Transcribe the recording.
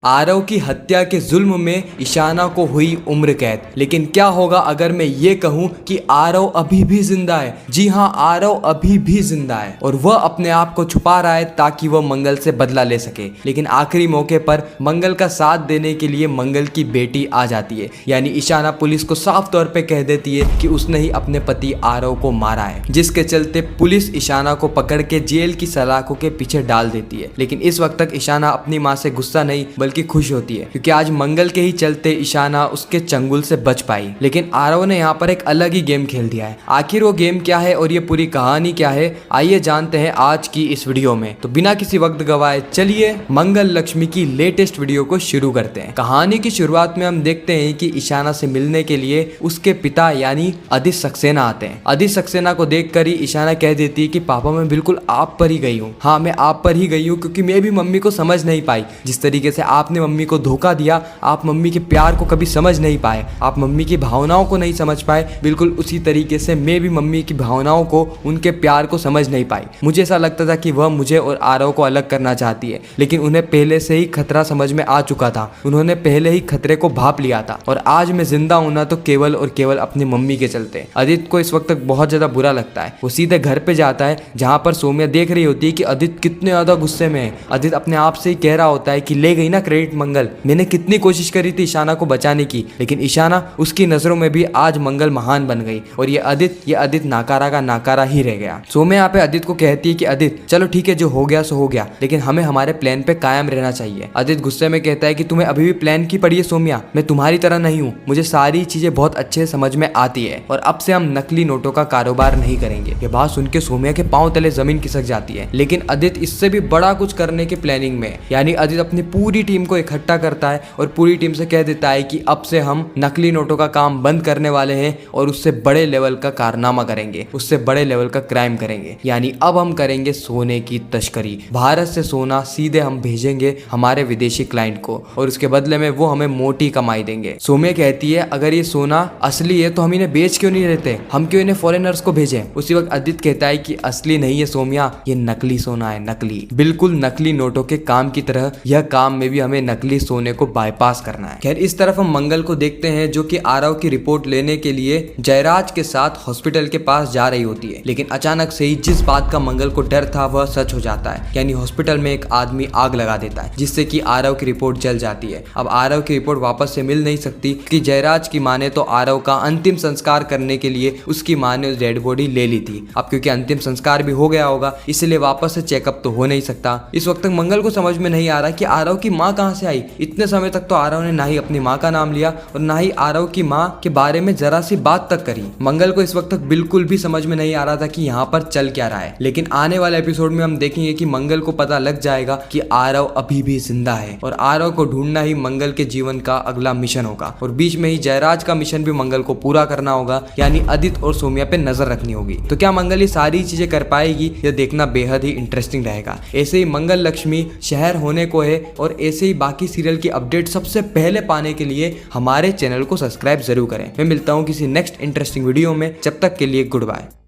आरव की हत्या के जुल्म में ईशाना को हुई उम्र कैद। लेकिन क्या होगा अगर मैं ये कहूं कि आरव अभी भी जिंदा है। जी हां, आरव अभी भी जिंदा है और वह अपने आप को छुपा रहा है ताकि वह मंगल से बदला ले सके। लेकिन आखिरी मौके पर मंगल का साथ देने के लिए मंगल की बेटी आ जाती है, यानी ईशाना पुलिस को साफ तौर पे कह देती है कि उसने ही अपने पति आरव को मारा है, जिसके चलते पुलिस ईशाना को पकड़ के जेल की सलाखों के पीछे डाल देती है। लेकिन इस वक्त तक ईशाना अपनी माँ से गुस्सा नहीं बल्कि खुश होती है, क्योंकि आज मंगल के ही चलते ईशाना उसके चंगुल से बच पाई। लेकिन आरव ने यहाँ पर एक अलग ही गेम खेल दिया है। आखिर वो गेम क्या है और ये पूरी कहानी क्या है, आइए जानते हैं आज की इस वीडियो में। तो बिना किसी वक्त गवाए चलिए मंगल लक्ष्मी की लेटेस्ट वीडियो को शुरू करते हैं। कहानी की शुरुआत में हम देखते हैं कि ईशाना से मिलने के लिए उसके पिता यानी आदित्य सक्सेना आते हैं। आदित्य सक्सेना को देखकर ही ईशाना कह देती है कि पापा मैं बिल्कुल आप पर ही गई हूँ। हाँ, मैं आप पर ही गई हूँ क्योंकि मैं भी मम्मी को समझ नहीं पाई। जिस तरीके से आपने मम्मी को धोखा दिया, आप मम्मी के प्यार को कभी समझ नहीं पाए, आप मम्मी की भावनाओं को नहीं समझ पाए, बिल्कुल उसी तरीके से मैं भी मम्मी की भावनाओं को, उनके प्यार को समझ नहीं पाई। मुझे ऐसा लगता था कि वह मुझे और आरव को अलग करना चाहती है, लेकिन उन्हें पहले से ही खतरा समझ में आ चुका था। उन्होंने पहले ही खतरे को भाप लिया था और आज मैं जिंदा हूं ना तो केवल और केवल अपनी मम्मी के चलते। आदित्य को इस वक्त तक बहुत ज्यादा बुरा लगता है। वो सीधे घर पे जाता है जहां पर सौम्या देख रही होती है कि आदित्य कितने ज्यादा गुस्से में है। आदित्य अपने आप से ही कह रहा होता है कि ले गई ना क्रेडिट मंगल, मैंने कितनी कोशिश करी थी ईशाना को बचाने की, लेकिन ईशाना उसकी नजरों में भी आज मंगल महान बन गई और ये आदित्य नाकारा का नाकारा ही रह गया। सौम्या यहाँ पे आदित्य को कहती है कि आदित्य चलो ठीक है, जो हो गया सो हो गया, लेकिन हमें हमारे प्लान पे कायम रहना चाहिए। आदित्य गुस्से में कहता है कि तुम्हें अभी भी प्लान की पड़ी है सौम्या, मैं तुम्हारी तरह नहीं हूँ, मुझे सारी चीजें बहुत अच्छे समझ में आती है और अब से हम नकली नोटों का कारोबार नहीं करेंगे। ये बात सुन के सौम्या के पांव तले जमीन खिसक जाती है। लेकिन आदित्य इससे भी बड़ा कुछ करने की प्लानिंग में, यानी आदित्य अपनी पूरी टीम को इकट्ठा करता है और पूरी टीम से कह देता है कि अब से हम नकली नोटों का काम बंद करने वाले हैं और उससे बड़े लेवल का कारनामा करेंगे, उससे बड़े लेवल का क्राइम करेंगे। यानी अब हम करेंगे सोने की तस्करी। भारत से सोना सीधे हम भेजेंगे हमारे विदेशी क्लाइंट को और उसके बदले में वो हमें मोटी कमाई देंगे। सौम्या कहती है अगर ये सोना असली है तो हम इन्हें बेच क्यों नहीं लेते, हम क्यों इन्हें फॉरेनर्स को भेजें। उसी वक्त आदित्य कहता है कि असली नहीं है सौम्या, ये नकली सोना है, नकली, बिल्कुल नकली नोटों के काम की तरह यह काम में भी हमें नकली सोने को बाईपास करना है। खैर इस तरफ हम मंगल को देखते हैं जो कि आरव की रिपोर्ट लेने के लिए जयराज के साथ हॉस्पिटल के पास जा रही होती है। लेकिन अचानक से ही जिस बात का मंगल को डर था वह सच हो जाता है, यानी हॉस्पिटल में एक आदमी आग लगा देता है जिससे कि आरव की रिपोर्ट जल जाती है। अब आरव की रिपोर्ट वापस से मिल नहीं सकती कि जयराज की माँ ने तो आरव का अंतिम संस्कार करने के लिए उसकी माँ ने उस डेड बॉडी ले ली थी। अब क्योंकि अंतिम संस्कार भी हो गया होगा इसलिए वापस से चेकअप तो हो नहीं सकता। इस वक्त तक मंगल को समझ में नहीं आ रहा कि आरव की माँ कहाँ से आई। इतने समय तक तो आरव ने ना ही अपनी माँ का नाम लिया और ना ही आरव की माँ के बारे में जरा सी बात तक करी। मंगल को इस वक्त तक बिल्कुल भी समझ में नहीं आ रहा था कि यहाँ पर चल क्या रहा है। लेकिन आने वाले एपिसोड में हम देखेंगे कि मंगल को पता लग जाएगा कि आरव अभी भी जिंदा है और आरव को ढूंढना ही मंगल के जीवन का अगला मिशन होगा और बीच में ही जयराज का मिशन भी मंगल को पूरा करना होगा, यानी आदित्य और सौम्या पे नजर रखनी होगी। तो क्या मंगल ये सारी चीजें कर पाएगी, यह देखना बेहद ही इंटरेस्टिंग रहेगा। ऐसे ही मंगल लक्ष्मी शहर होने को है और ऐसे ही बाकी सीरियल की अपडेट सबसे पहले पाने के लिए हमारे चैनल को सब्सक्राइब जरूर करें। मैं मिलता हूँ किसी नेक्स्ट इंटरेस्टिंग वीडियो में, जब तक के लिए गुड बाय।